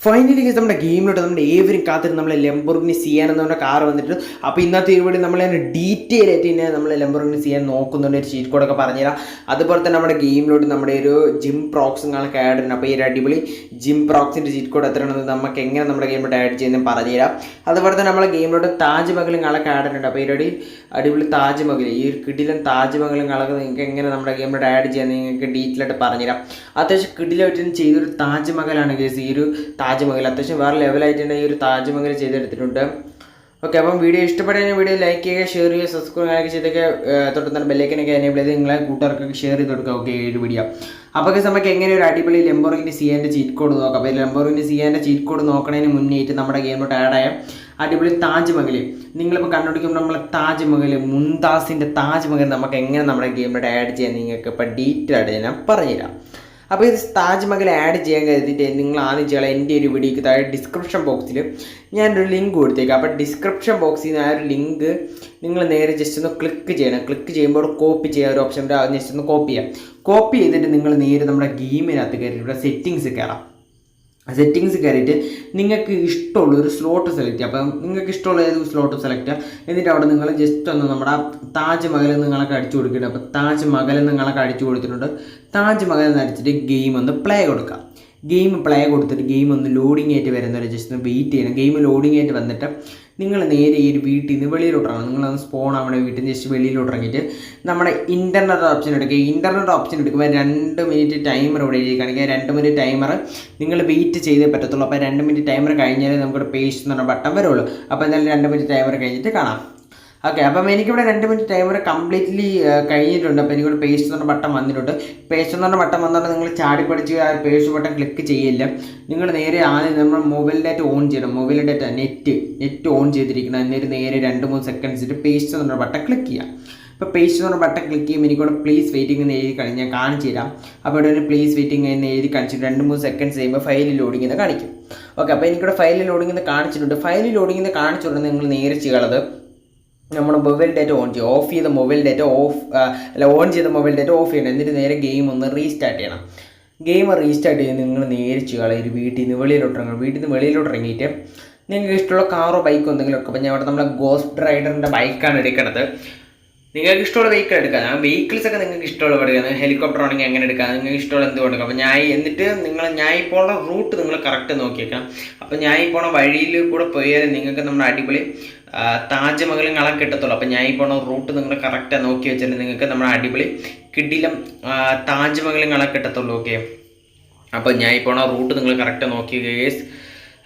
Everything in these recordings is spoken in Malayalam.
ഫൈനലി നമ്മുടെ ഗെയിമിലോട്ട് നമ്മുടെ ഏവരും കാത്തിരുന്ന് നമ്മളെ ലംബോർഗിനി സിയാൻ എന്ന കാർ വന്നിട്ട്. അപ്പോൾ ഇന്നത്തെ ഇവിടെ നമ്മൾ ഡീറ്റെയിൽ ആയിട്ട് തന്നെ നമ്മൾ ലംബോർഗിനി സിയാൻ നോക്കുന്നുണ്ട്, ഒരു ചീറ്റ് കോഡൊക്കെ പറഞ്ഞുതരാം. അതുപോലെ തന്നെ നമ്മുടെ ഗെയിമിലോട്ട് നമ്മുടെ ഒരു ജിം പ്രോക്സും കാണാൻ ആഡ് ഉണ്ട്. അപ്പോൾ ഈ ഒരു അടിപൊളി ജിം പ്രോക്സിൻ്റെ ചീറ്റ് കോഡ് എത്രയാണെന്ന് നമുക്ക് എങ്ങനെ നമ്മുടെ ഗെയിമിലോട്ട് ആഡ് ചെയ്യുന്നത് പറഞ്ഞുതരാം. അതുപോലെ തന്നെ നമ്മുടെ ഗെയിമിലോട്ട് താജ്മഹലും കാണാൻ ആഡ് ഉണ്ട്. അപ്പോൾ ഈ അടിപൊളി താജ്മഹൽ, ഈ ഒരു കിടിലൻ താജ്മഹലും കാണാൻ നിങ്ങൾക്ക് എങ്ങനെ നമ്മുടെ ഗെയിമിലോട്ട് ആഡ് ചെയ്യാൻ നിങ്ങൾക്ക് ഡീറ്റെയിൽ ആയിട്ട് പറഞ്ഞുതരാം. അത്യാവശ്യം കിടിലായിട്ട് ചെയ്തൊരു താജ്മഹലാണ് ഈ ഒരു താജ്മഹൽ. അത്യാവശ്യം വേറെ ലെവലായിട്ട് തന്നെ ഈ ഒരു താജ്മഹൽ ചെയ്തെടുത്തിട്ടുണ്ട്. ഓക്കെ, അപ്പം വീഡിയോ ഇഷ്ടപ്പെടുന്ന വീഡിയോ ലൈക്ക് ചെയ്യുക, ഷെയർ ചെയ്യുക, സബ്സ്ക്രൈബ് ചെയ്തൊക്കെ തൊട്ടുന്ന ബെല്ലൈക്കനൊക്കെ എനേബിൾ ചെയ്ത് നിങ്ങളെ കൂട്ടുകാർക്കൊക്കെ ഷെയർ ചെയ്ത് കൊടുക്കുക. ഓക്കെ, ഈ ഒരു വീഡിയോ അപ്പോൾ നമുക്ക് എങ്ങനെ ഒരു അടിപൊളി ലംബോർഗിനി സിയാൻ്റെ ചീറ്റ് കോഡ് നോക്കാം. അപ്പോൾ ലംബോർഗിനി സിയാൻ്റെ ചീറ്റ് കോഡ് നോക്കണതിന് മുന്നേറ്റ് നമ്മുടെ ഗെയിമിലോട്ട് ആഡ് ആയ അടിപൊളി താജ്മഹൽ നിങ്ങളിപ്പോൾ കണ്ടുപിടിക്കുമ്പോൾ നമ്മൾ താജ്മഹൽ, മുംതാസിൻ്റെ താജ്മഹൽ നമുക്ക് എങ്ങനെ നമ്മുടെ ഗെയിമിലോട്ട് ആഡ് ചെയ്യാൻ നിങ്ങൾക്ക് ഇപ്പോൾ ഡീറ്റെയിൽ ആയിട്ട് ഞാൻ പറഞ്ഞുതരാം. അപ്പോൾ ഇത് താജ്മഹൽ ആഡ് ചെയ്യാൻ കരുതിയിട്ട് നിങ്ങൾ ആദ്യം ചെയ്യാൻ എൻ്റെ ഒരു വീഡിയോക്ക് താഴെ ഡിസ്ക്രിപ്ഷൻ ബോക്സിൽ ഞാനൊരു ലിങ്ക് കൊടുത്തേക്കാം. അപ്പോൾ ഡിസ്ക്രിപ്ഷൻ ബോക്സിൽ നിന്ന് ആ ഒരു ലിങ്ക് നിങ്ങൾ നേരെ ജസ്റ്റ് ഒന്ന് ക്ലിക്ക് ചെയ്യണം. ക്ലിക്ക് ചെയ്യുമ്പോൾ കോപ്പി ചെയ്യാൻ ഒരു ഓപ്ഷൻ ഉണ്ട്, ജസ്റ്റ് ഒന്ന് കോപ്പി ചെയ്യാം. കോപ്പി ചെയ്തിട്ട് നിങ്ങൾ നേരെ നമ്മുടെ ഗെയിമിനകത്ത് കയറിയിട്ട് ഇവിടെ സെറ്റിങ്സ് കയറാം. സെറ്റിങ്സ് കയറിയിട്ട് നിങ്ങൾക്ക് ഇഷ്ടമുള്ളൊരു സ്ലോട്ട് സെലക്ട് ചെയ്യുക. അപ്പം നിങ്ങൾക്ക് ഇഷ്ടമുള്ള ഏത് സ്ലോട്ട് സെലക്ട് ചെയ്യുക. എന്നിട്ട് അവിടെ നിങ്ങൾ ജസ്റ്റ് ഒന്ന് നമ്മുടെ താജ്മഹൽ നിങ്ങളൊക്കെ അടിച്ചു കൊടുക്കുന്നുണ്ട്. അപ്പോൾ താജ്മഹൽ നിങ്ങളൊക്കെ അടിച്ചു കൊടുത്തിട്ടുണ്ട്. താജ്മഹൽ എന്ന് അടിച്ചിട്ട് ഗെയിം ഒന്ന് പ്ലേ കൊടുക്കുക. ഗെയിം പ്ലേ കൊടുത്തിട്ട് ഗെയിം ഒന്ന് ലോഡിംഗ് ആയിട്ട് വരുന്നവരെ ജസ്റ്റ് ഒന്ന് വെയിറ്റ് ചെയ്യണം. ഗെയിം ലോഡിംഗ് ആയിട്ട് വന്നിട്ട് നിങ്ങൾ നേരെ ഈ ഒരു വീട്ടിൽ നിന്ന് വെളിയിലോട്ടിറങ്ങണം. നിങ്ങളൊന്ന് സ്പോൺ ആവണ വീട്ടിൽ നിന്ന് ജസ്റ്റ് വെളിയിലോട്ട് ഇറങ്ങിയിട്ട് നമ്മുടെ ഇൻ്റർനെറ്റ് ഓപ്ഷൻ എടുക്കുക. ഇൻ്റർനെറ്റ് ഓപ്ഷൻ എടുക്കുമ്പോൾ 2 മിനിറ്റ് ടൈമർ ഇവിടെ എഴുതി കാണിക്കുക. 2 മിനിറ്റ് ടൈമർ നിങ്ങൾ വെയിറ്റ് ചെയ്തേ പറ്റത്തുള്ളൂ. അപ്പോൾ 2 മിനിറ്റ് ടൈമർ കഴിഞ്ഞാൽ നമുക്കൊരു പേസ്റ്റ് എന്ന് പറഞ്ഞ ബട്ടൺ വരുള്ളൂ. അപ്പോൾ എന്തായാലും 2 മിനിറ്റ് ടൈമർ കഴിഞ്ഞിട്ട് കാണാം. ഓക്കെ, അപ്പം എനിക്കിവിടെ 2 മിനിറ്റ് ടൈമർ കംപ്ലീറ്റ്ലി കഴിഞ്ഞിട്ടുണ്ട്. അപ്പോൾ എനിക്കിവിടെ പേസ്റ്റ് എന്ന് പറഞ്ഞ ബട്ടൺ വന്നിട്ടുണ്ട്. പേസ്റ്റ് എന്ന് പറഞ്ഞ ബട്ടൺ വന്നിട്ട് നിങ്ങൾ ചാടിപ്പടിച്ച് ആ പേസ്റ്റ് ബട്ടൺ ക്ലിക്ക് ചെയ്യില്ല. നിങ്ങൾ നേരെ ആദ്യം നമ്മൾ മൊബൈൽ ഡാറ്റ ഓൺ ചെയ്യണം. മൊബൈൽ ഡാറ്റ നെറ്റ് ഓൺ ചെയ്തിരിക്കണം. എന്നിട്ട് നേരെ 2-3 സെക്കൻഡ്സ് ഇട്ട് പേസ്റ്റ് എന്ന് പറഞ്ഞ ബട്ടൺ ക്ലിക്ക് ചെയ്യാം. ഇപ്പോൾ പേസ്റ്റ് എന്ന് പറഞ്ഞ ബട്ടൺ ക്ലിക്ക് ചെയ്യുമ്പോൾ എനിക്കിവിടെ പ്ലീസ് വെയിറ്റിംഗ് എന്ന് എഴുതി കഴിഞ്ഞ് ഞാൻ കാണിച്ചു തരാം. അപ്പോൾ ഇവിടെ ഒരു പ്ലീസ് വെയിറ്റിംഗ് എന്ന് എഴുതി കാണിച്ചിട്ട് 2-3 സെക്കൻഡ്സ് ചെയ്യുമ്പോൾ ഫയൽ ലോഡിംഗ് എന്ന് കാണിക്കും. ഓക്കെ, അപ്പോൾ എനിക്കിവിടെ ഫയൽ ലോഡിംഗ് എന്ന് കാണിച്ചിട്ടുണ്ട്. ഫയൽ ലോഡിംഗ് എന്ന് കാണിച്ചിട്ടുണ്ട്. നിങ്ങൾ നേരെ ചെയ്യുള്ളത് നമ്മുടെ മൊബൈൽ ഡാറ്റ ഓൺ ചെയ്യുക. ഓഫ് ചെയ്ത മൊബൈൽ ഡാറ്റ ഓൺ ചെയ്ത മൊബൈൽ ഡാറ്റ ഓഫ് ചെയ്യണം. എന്നിട്ട് നേരെ ഗെയിം ഒന്ന് റീസ്റ്റാർട്ട് ചെയ്യണം. ഗെയിം റീസ്റ്റാർട്ട് ചെയ്ത് നിങ്ങൾ നേരെ ചെയ്യുക ഒരു വീട്ടിൽ നിന്ന് വെളിയിലോട്ട് ഇറങ്ങണം. വീട്ടിൽ നിന്ന് വെളിയിലോട്ട് ഇറങ്ങിയിട്ട് നിങ്ങൾക്ക് ഇഷ്ടമുള്ള കാറോ ബൈക്കോ എന്തെങ്കിലും ഒക്കെ. അപ്പോൾ ഞാൻ അവിടെ നമ്മളെ ഗോസ്റ്റ് റൈഡറിൻ്റെ ബൈക്കാണ് എടുക്കണത്. നിങ്ങൾക്ക് ഇഷ്ടമുള്ള വെഹിക്കിൾ എടുക്കാം. ഞാൻ വെഹിക്കിൾസ് ഒക്കെ നിങ്ങൾക്ക് ഇഷ്ടമുള്ള എടുക്കാം. ഹെലികോപ്റ്റർ ആണെങ്കിൽ എങ്ങനെ എടുക്കാം, നിങ്ങൾക്ക് ഇഷ്ടമുള്ള എന്തും എടുക്കാം. അപ്പോൾ എന്നിട്ട് ഞാൻ ഈ പോണ റൂട്ട് നിങ്ങൾ കറക്റ്റ് നോക്കിയേക്കണം. അപ്പോൾ ഞാൻ ഈ പോണ വഴിയിൽ കൂടെ പോയാൽ നിങ്ങൾക്ക് നമ്മുടെ അടിപൊളി താജ്മഹലും കളർ കിട്ടത്തുള്ളൂ. അപ്പോൾ ഞാൻ ഈ പോണ റൂട്ട് നിങ്ങൾ കറക്റ്റാണ് നോക്കി വെച്ചാൽ നിങ്ങൾക്ക് നമ്മുടെ അടിപൊളി കിടിലം താജ്മഹലും കളർ കിട്ടത്തുള്ളൂ. ഓക്കെ, അപ്പോൾ ഞാൻ ഈ പോണ റൂട്ട് നിങ്ങൾ കറക്റ്റ് നോക്കി ഗേസ്.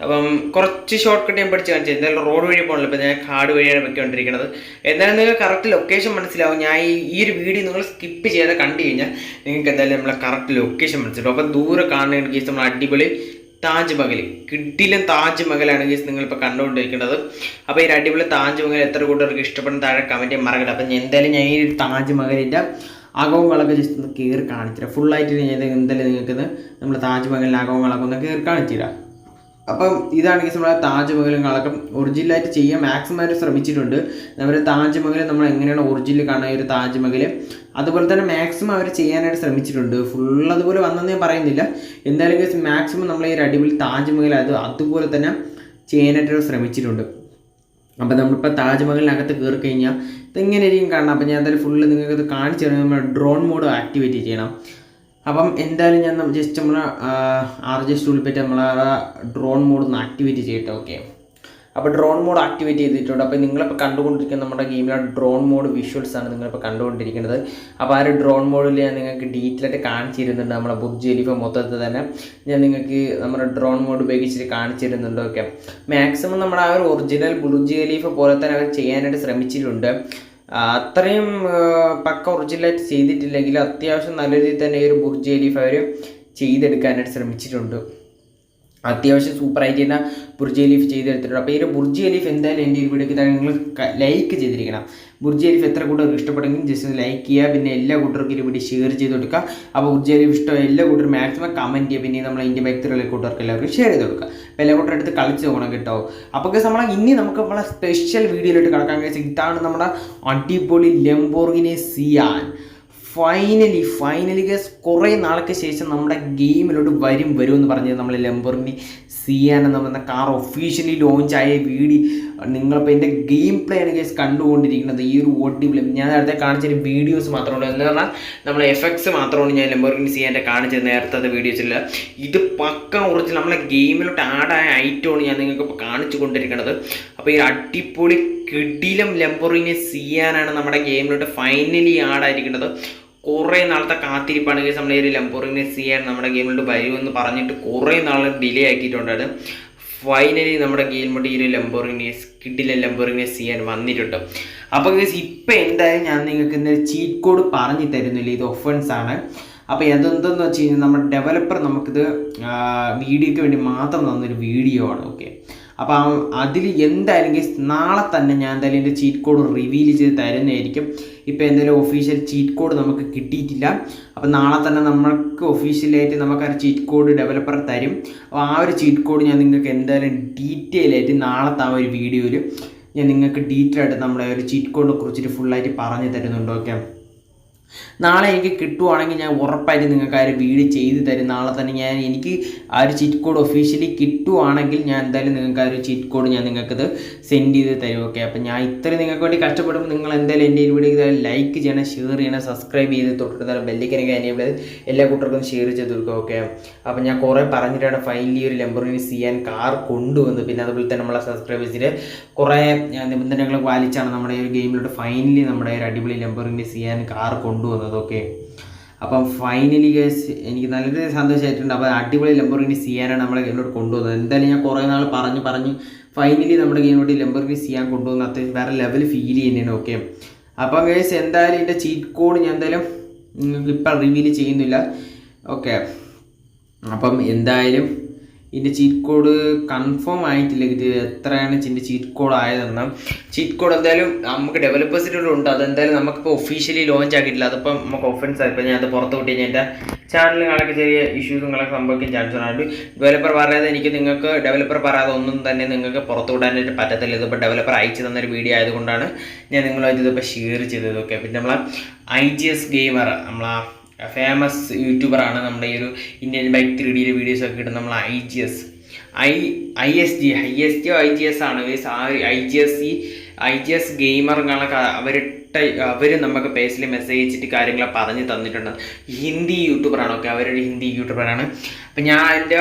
അപ്പം കുറച്ച് ഷോർട്ട് കട്ട് ഞാൻ പഠിച്ച് കാണിച്ചു. എന്തായാലും റോഡ് വഴി പോകണല്ലോ. ഇപ്പോൾ ഞാൻ കാട് വഴിയാണ് വെക്കൊണ്ടിരിക്കുന്നത്. എന്തായാലും നിങ്ങൾക്ക് കറക്റ്റ് ലൊക്കേഷൻ മനസ്സിലാവും. ഞാൻ ഈ ഒരു വീഡിയോ നിങ്ങൾ സ്കിപ്പ് ചെയ്യാതെ കണ്ടു കഴിഞ്ഞാൽ നിങ്ങൾക്ക് എന്തായാലും നമ്മളെ കറക്റ്റ് ലൊക്കേഷൻ മനസ്സിലാവും. അപ്പോൾ ദൂരെ കാണുന്ന കേസ് നമ്മൾ അടിപൊളി താജ്മഹൽ, കിടിലൻ താജ്മഹലാണ് കേസ് നിങ്ങളിപ്പോൾ കണ്ടുകൊണ്ടിരിക്കുന്നത്. അപ്പോൾ ഈ അടിപൊളി താജ്മഹൽ എത്ര കൂട്ടർക്ക് ഇഷ്ടപ്പെടുന്ന താഴെ കമൻറ്റ് ചെയ്യാൻ മറക്കട്ടെ. അപ്പം എന്തായാലും ഞാൻ ഈ താജ്മഹലിൻ്റെ അകവുകളൊക്കെ ജസ്റ്റ് ഒന്ന് കയറി കാണിച്ചിരാം. ഫുള്ളായിട്ട് ഞാൻ എന്തായാലും നിങ്ങൾക്ക് നമ്മൾ താജ്മഹലിൻ്റെ അകവുകളൊക്കെ ഒന്ന് കയറി കാണിച്ചിരാം. അപ്പം ഇതാണ് കേസ് നമ്മളെ താജ്മഹലുകളൊക്കെ ഒറിജിനലായിട്ട് ചെയ്യാൻ മാക്സിമം അവർ ശ്രമിച്ചിട്ടുണ്ട്. നമ്മുടെ താജ്മഹൽ നമ്മൾ എങ്ങനെയാണ് ഒറിജിനൽ കാണുന്ന ഒരു താജ്മഹൽ അതുപോലെ തന്നെ മാക്സിമം അവർ ചെയ്യാനായിട്ട് ശ്രമിച്ചിട്ടുണ്ട്. ഫുൾ അതുപോലെ വന്നെന്ന് ഞാൻ പറയുന്നില്ല. എന്തായാലും കേസ് മാക്സിമം നമ്മൾ ഈ ഒരു അടിപൊളി താജ്മഹൽ അതുപോലെ തന്നെ ചെയ്യാനായിട്ട് ശ്രമിച്ചിട്ടുണ്ട്. അപ്പോൾ നമ്മളിപ്പോൾ താജ്മഹലിനകത്ത് കയറി കഴിഞ്ഞാൽ ഇതെങ്ങനെയായിരിക്കും കാണണം. അപ്പോൾ ഞാൻ എന്തായാലും ഫുള്ള് നിങ്ങൾക്ക് ഇത് കാണിച്ചു തരണം. നമ്മൾ ഡ്രോൺ മോഡ് ആക്ടിവേറ്റ് ചെയ്യണം. അപ്പം എന്തായാലും ഞാൻ ജസ്റ്റ് നമ്മൾ RJ ടൂളിൽ പറ്റി നമ്മൾ ഡ്രോൺ മോഡ് ഒന്ന് ആക്ടിവേറ്റ് ചെയ്യട്ടെ. ഓക്കെ, അപ്പോൾ ഡ്രോൺ മോഡ് ആക്ടിവേറ്റ് ചെയ്തിട്ടുണ്ട്. അപ്പോൾ നിങ്ങളിപ്പോൾ കണ്ടുകൊണ്ടിരിക്കുന്ന നമ്മുടെ ഗെയിമിലെ ഡ്രോൺ മോഡ് വിഷ്വൽസാണ് നിങ്ങളിപ്പോൾ കണ്ടുകൊണ്ടിരിക്കുന്നത്. അപ്പോൾ ആ ഒരു ഡ്രോൺ മോഡിൽ ഞാൻ നിങ്ങൾക്ക് ഡീറ്റെയിൽ ആയിട്ട് കാണിച്ചു തരുന്നുണ്ട്. നമ്മളെ ബുർജ് ഖലീഫ മൊത്തത്തിൽ തന്നെ ഞാൻ നിങ്ങൾക്ക് നമ്മുടെ ഡ്രോൺ മോഡ് ഉപയോഗിച്ചിട്ട് കാണിച്ചു തരുന്നുണ്ട്. ഓക്കെ, മാക്സിമം നമ്മുടെ ആ ഒരു ഒറിജിനൽ ബുർജ് ഖലീഫ പോലെ തന്നെ അവർ ചെയ്യാനായിട്ട് ശ്രമിച്ചിട്ടുണ്ട്. അത്രയും പക്ക ഒറിജിനലായിട്ട് ചെയ്തിട്ടില്ലെങ്കിൽ അത്യാവശ്യം നല്ല രീതിയിൽ തന്നെ ഈ ഒരു ബുർജ് ഖലീഫ അവർ ചെയ്തെടുക്കാനായിട്ട് ശ്രമിച്ചിട്ടുണ്ട്. അത്യാവശ്യം സൂപ്പറായിട്ട് തന്നെ ബുർജ് ഖലീഫ് ചെയ്തെടുത്തിട്ടുണ്ട്. അപ്പോൾ ഈ ഒരു ബുർജ് ഖലീഫ് എന്തായാലും എൻ്റെ ഈ വീഡിയോക്ക് തന്നെ നിങ്ങൾ ലൈക്ക് ചെയ്തിരിക്കണം. ബുർജ് ഖലീഫ് എത്ര കൂട്ടർക്ക് ഇഷ്ടപ്പെടുമെങ്കിലും ജസ്റ്റ് ഒന്ന് ലൈക്ക് ചെയ്യുക. പിന്നെ എല്ലാ കൂട്ടർക്കും ഈ വീഡിയോ ഷെയർ ചെയ്ത് കൊടുക്കുക. അപ്പോൾ ബുർജ് ഖലീഫ് ഇഷ്ടം എല്ലാ കൂട്ടരും മാക്സിമം കമൻറ്റ് ചെയ്യുക. പിന്നെ നമ്മൾ ഇന്ത്യ ബൈക്ക് കൂട്ടർക്ക് എല്ലാവർക്കും ഷെയർ ചെയ്ത് കൊടുക്കുക. അപ്പോൾ എല്ലാ കൂട്ടരുടെ അടുത്ത് കളിച്ച് നോക്കണം കേട്ടോ. അപ്പോൾ ഇനി നമുക്ക് നമ്മളെ സ്പെഷ്യൽ വീഡിയോയിലോട്ട് കിടക്കാൻ കഴിച്ച ഇതാണ് നമ്മുടെ അടിപൊളി ലംബോർഗിനി സിയാൻ. ഫൈനലി ഗസ് കുറേ നാൾക്ക് ശേഷം നമ്മുടെ ഗെയിമിലോട്ട് വരുമെന്ന് പറഞ്ഞത് നമ്മൾ ലംബോർഗിനി സിയാൻ എന്ന് പറയുന്ന കാർ ഒഫീഷ്യലി ലോഞ്ച് ആയ വീഡിയോ നിങ്ങളിപ്പോൾ എൻ്റെ ഗെയിം പ്ലേ ആണ് കേസ് കണ്ടുകൊണ്ടിരിക്കുന്നത്. ഈ ഒരു ഓഡിബിൾ ഞാൻ നേരത്തെ കാണിച്ചൊരു വീഡിയോസ് മാത്രമുണ്ട്, എന്ന് പറഞ്ഞാൽ നമ്മൾ എഫക്ട്സ് മാത്രമാണ് ഞാൻ ലംബോർഗിനി സിയാൻ്റെ കാണിച്ചത് നേരത്തെ വീഡിയോസിൽ. ഇത് പക്ക ഒറിജിനൽ നമ്മളെ ഗെയിമിലോട്ട് ആഡായ ഐറ്റമാണ് ഞാൻ നിങ്ങൾക്ക് ഇപ്പോൾ കാണിച്ചു കൊണ്ടിരിക്കുന്നത്. അപ്പോൾ ഈ അടിപൊളി കിടിലം ലംബോർഗിനി സിയാനാണ് നമ്മുടെ ഗെയിമിലോട്ട് ഫൈനലി ആഡായിരിക്കുന്നത്. കുറേ നാളത്തെ കാത്തിരിപ്പാണ് കേസ് നമ്മുടെ ഈ ഒരു ലംബോർഗിനി സിയാൻ നമ്മുടെ ഗെയിമിലോട്ട് വരുമെന്ന് പറഞ്ഞിട്ട് കുറേ നാൾ ഡിലേ ആക്കിയിട്ടുണ്ട്. ഫൈനലി നമ്മുടെ ഗെയിമിലോട്ട് ഈ ഒരു ലംബോർഗിനി കിഡിലെ ലംബോർഗിനി സിയാൻ വന്നിട്ടുണ്ട്. അപ്പോൾ കേസ് ഇപ്പം എന്തായാലും ഞാൻ നിങ്ങൾക്ക് ഇന്ന് ചീറ്റ് കോഡ് പറഞ്ഞു തരുന്നില്ല, ഇത് ഒഫൻസ് ആണ്. അപ്പോൾ അതെന്തെന്ന് വെച്ച് കഴിഞ്ഞാൽ നമ്മുടെ ഡെവലപ്പർ നമുക്കിത് വീഡിയോയ്ക്ക് വേണ്ടി മാത്രം തന്നൊരു വീഡിയോ ആണ്. ഓക്കെ, അപ്പോൾ അതിൽ എന്തായാലും നാളെ തന്നെ ഞാൻ എന്തായാലും എൻ്റെ ചീറ്റ് കോഡ് റിവീൽ ചെയ്ത് തരുന്നതായിരിക്കും. ഇപ്പോൾ എന്തായാലും ഒഫീഷ്യൽ ചീറ്റ് കോഡ് നമുക്ക് കിട്ടിയിട്ടില്ല. അപ്പോൾ നാളെ തന്നെ നമുക്ക് ഒഫീഷ്യലായിട്ട് നമുക്ക് ആ ചീറ്റ് കോഡ് ഡെവലപ്പർ തരും. അപ്പോൾ ആ ഒരു ചീറ്റ് കോഡ് ഞാൻ നിങ്ങൾക്ക് എന്തായാലും ഡീറ്റെയിൽ ആയിട്ട് നാളത്തെ ആ ഒരു വീഡിയോയിൽ ഞാൻ നിങ്ങൾക്ക് ഡീറ്റെയിൽ ആയിട്ട് നമ്മുടെ ഒരു ചീറ്റ് കോഡിനെ കുറിച്ചിട്ട് ഫുള്ളായിട്ട് പറഞ്ഞു തരുന്നുണ്ട്. ഓക്കെ, നാളെ എനിക്ക് കിട്ടുവാണെങ്കിൽ ഞാൻ ഉറപ്പായിട്ട് നിങ്ങൾക്ക് ആ ഒരു വീഡിയോ ചെയ്ത് തരും. നാളെ തന്നെ എനിക്ക് ആ ഒരു ചീറ്റ് കോഡ് ഒഫീഷ്യലി കിട്ടുവാണെങ്കിൽ ഞാൻ എന്തായാലും നിങ്ങൾക്ക് ആ ഒരു ചീറ്റ് കോഡ് ഞാൻ നിങ്ങൾക്കത് സെൻഡ് ചെയ്ത് തരും. ഓക്കെ, അപ്പോൾ ഞാൻ ഇത്രയും നിങ്ങൾക്ക് വേണ്ടി കഷ്ടപ്പെടുമ്പോൾ നിങ്ങൾ എന്തായാലും എൻ്റെ ഈ വീഡിയോ ലൈക്ക് ചെയ്യണം, ഷെയർ ചെയ്യണം, സബ്സ്ക്രൈബ് ചെയ്ത് തൊട്ടിട്ട് ബെല്ലിക്കനൊക്കെ എനേബിൾ എല്ലാ കൂട്ടർക്കും ഷെയർ ചെയ്ത് കൊടുക്കുക. ഓക്കെ, അപ്പോൾ ഞാൻ കുറേ പറഞ്ഞിട്ടാണ് ഫൈനലി ഒരു ലംബോർഗിനി സിയാൻ കാർ കൊണ്ടുവന്നത്. പിന്നെ അതുപോലെ തന്നെ നമ്മളെ സബ്സ്ക്രൈബേഴ്സിൽ കുറേ നിബന്ധനകൾ പാലിച്ചാണ് നമ്മുടെ ഈ ഒരു ഗെയിമിലോട്ട് ഫൈനലി നമ്മുടെ ഒരു അടിപൊളി ലംബോർഗിനി സിയാൻ കാർ കൊണ്ടുവന്നത്. ഓക്കെ, അപ്പം ഫൈനലി ഗൈസ് എനിക്ക് നല്ലൊരു സന്തോഷമായിട്ടുണ്ട്. അപ്പോൾ അടിപൊളി ലംബോർഗിനി സിയാനാണ് നമ്മുടെ ഗെയിമിലോട്ട് കൊണ്ടുവന്നത്. എന്തായാലും ഞാൻ കുറേ നാൾ പറഞ്ഞ് ഫൈനലി നമ്മുടെ ഗെയിമിലോട്ട് ലംബോർഗിനി സിയാൻ കൊണ്ടുവന്ന് അത്യാവശ്യം വേറെ ലെവൽ ഫീൽ ചെയ്യുന്നതാണ്. ഓക്കെ, അപ്പം ഗൈസ് എന്തായാലും ഇതിൻ്റെ ചീറ്റ് കോഡ് ഞാൻ എന്തായാലും നിങ്ങൾക്ക് ഇപ്പം റിവീൽ ചെയ്യുന്നില്ല. ഓക്കെ, അപ്പം എന്തായാലും ഇതിൻ്റെ ചീറ്റ് കോഡ് കൺഫേം ആയിട്ടില്ല, ഇത് എത്രയാണ് ഇതിൻ്റെ ചീറ്റ് കോഡ് ആയതെന്ന്. ചീറ്റ് കോഡ് എന്തായാലും നമുക്ക് ഡെവലപ്പേഴ്സിൻ്റെ ഉണ്ട്, അതെന്തായാലും നമുക്കിപ്പോൾ ഒഫീഷ്യലി ലോഞ്ച് ആക്കിയിട്ടില്ല. അതിപ്പം നമുക്ക് ഒഫൻസ് ആയിപ്പോൾ ഞാൻ അത് പുറത്ത് വിട്ട് കഴിഞ്ഞാൽ എൻ്റെ ചാനലുകളൊക്കെ ചെറിയ ഇഷ്യൂസുകളൊക്കെ സംഭവിക്കാൻ ചാൻസ് ഉണ്ട്. ഡെവലപ്പർ പറയാതെ നിങ്ങൾക്ക് ഡെവലപ്പർ പറയാതെ ഒന്നും തന്നെ നിങ്ങൾക്ക് പുറത്ത് വിടാനായിട്ട് പറ്റത്തില്ല. ഇതിപ്പോൾ ഡെവലപ്പർ അയച്ചു തന്നൊരു വീഡിയോ ആയതുകൊണ്ടാണ് ഞാൻ നിങ്ങളുമായിട്ട് ഇതിപ്പോൾ ഷെയർ ചെയ്തത്. ഓക്കെ, പിന്നെ നമ്മളെ IGS ഗെയിമർ നമ്മളാ ഫേമസ് യൂട്യൂബറാണ് നമ്മുടെ ഈ ഒരു ഇന്ത്യൻ ബൈക്ക് 3Dയിലെ വീഡിയോസൊക്കെ കിട്ടും. നമ്മൾ IGS ആണ് IGS ഗെയിമറുകളൊക്കെ അവർ നമുക്ക് പേഴ്സണലി മെസ്സേജ് അയച്ചിട്ട് കാര്യങ്ങൾ പറഞ്ഞ് തന്നിട്ടുണ്ട്. ഹിന്ദി യൂട്യൂബറാണ്. ഓക്കെ, അവരൊരു ഹിന്ദി യൂട്യൂബറാണ്. അപ്പം ഞാൻ എൻ്റെ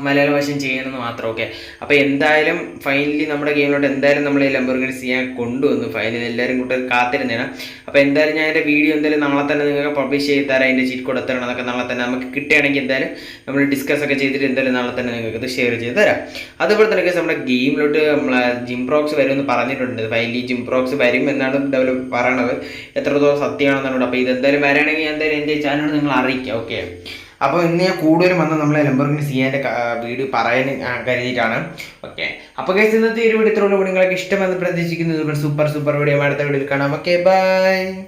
മലയാള ഭാഷ ചെയ്യണമെന്ന് മാത്രം. ഓക്കെ, അപ്പോൾ എന്തായാലും ഫൈനലി നമ്മുടെ ഗെയിമിലോട്ട് എന്തായാലും നമ്മൾ ലംബോർഗിനി സിയാൻ കൊണ്ടുവന്നു. ഫൈനലി എല്ലാവരും കൂടെ കാത്തിരുന്നതാണ്. അപ്പോൾ എന്തായാലും ഞാൻ എൻ്റെ വീഡിയോ എന്തായാലും നാളെ തന്നെ നിങ്ങൾക്ക് പബ്ലിഷ് ചെയ്ത് തരാം. അതിൻ്റെ ചീറ്റ് കോഡ് എത്തണം അതൊക്കെ നാളെ തന്നെ നമുക്ക് കിട്ടുകയാണെങ്കിൽ എന്തായാലും നമ്മൾ ഡിസ്കസ് ഒക്കെ ചെയ്തിട്ട് എന്തായാലും നാളെ തന്നെ നിങ്ങൾക്ക് ഇത് ഷെയർ ചെയ്ത് തരാം. അതുപോലെ തന്നെ നമ്മുടെ ഗെയിമിലോട്ട് നമ്മളെ ജിംപ്രോക്സ് വരുമെന്ന് പറഞ്ഞിട്ടുണ്ട്. ഫൈനലി ജിംപ്രോക്സ് വരും എന്നാണ് ഡെവലപ്പ് പറയണത്. എത്രത്തോളം സത്യമാണെന്നുണ്ട്. അപ്പോൾ ഇതെന്തായാലും വരാണെങ്കിൽ എന്തായാലും എൻ്റെ ചാനൽ നിങ്ങൾ അറിയിക്കാം. ഓക്കെ, അപ്പോൾ ഇന്ന് ഞാൻ കൂടുതലും വന്ന് നമ്മളെ ലംബോർഗിനി സിയാൻ്റെ വീഡിയോ പറയാൻ കരുതിയിട്ടാണ്. ഓക്കെ, അപ്പോൾ ഗൈസ് ഇന്നത്തെ ഒരു വീഡിയോ ഇത്രയുള്ള നിങ്ങൾക്ക് ഇഷ്ടമെന്ന് പ്രതീക്ഷിക്കുന്നത്. സൂപ്പർ വീഡിയോ അടുത്ത വീഡിയോയിൽ കാണാം. Okay, by.